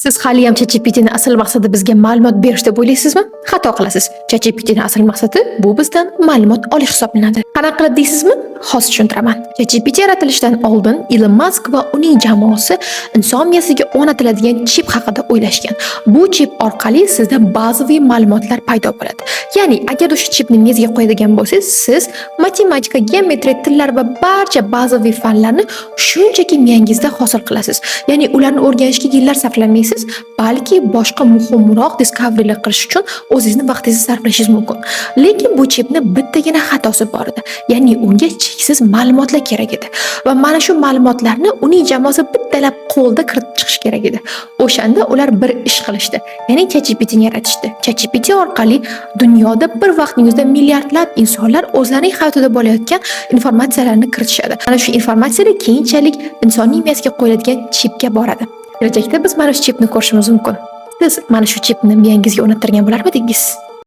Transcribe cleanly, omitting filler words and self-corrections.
Siz hali ham ChatGPT'ning asl maqsadi bizga ma'lumot berish deb o'ylaysizmi? Xato qilasiz. ChatGPT'ning asl maqsadi bu bizdan ma'lumot olish hisoblanadi. Qanaqa qilib deysizmi? Hozir tushuntiraman. ChatGPT yaratilishidan oldin Elon Musk va uning jamoasi inson miyasiga o'rnatiladigan chip haqida o'ylashgan. Bu chip orqali sizda bazaviy ma'lumotlar paydo bo'ladi. Ya'ni agar o'sha chipni miyangizga qo'yadigan bo'lsangiz, siz matematika, geometriya, tillar va barcha bazaviy fanlarni shunchaki miyangizda hosil qilasiz. Ya'ni ularni o'rganishga yillar sarflamaysiz, balki boshqa muhimroq discovery'lar qilish uchun o'zingizni vaqtingizni sarflashingiz mumkin. Lekin bu chipni bittagina xatosi bor edi. Ya'ni unga cheksiz ma'lumotlar kerak edi. Va mana shu ma'lumotlarni uning jamoasi bittalab qo'lda kiritib chiqish kerak edi. O'shanda ular bir ish qilishdi. Ya'ni ChatGPT'ni yaratishdi. ChatGPT orqali dunyoda bir vaqtingizda milliardlab insonlar o'zlarining hayotida bo'layotgan informatsiyalarni kiritishadi. Mana shu informatsiyalar keyinchalik insonning miyasiga qo'yiladigan chipga boradi. Kelajakda biz mana shu chipni ko'rishimiz mumkin. Siz mana shu chipni miyangizga o'rnatirgan bo'larmidingiz?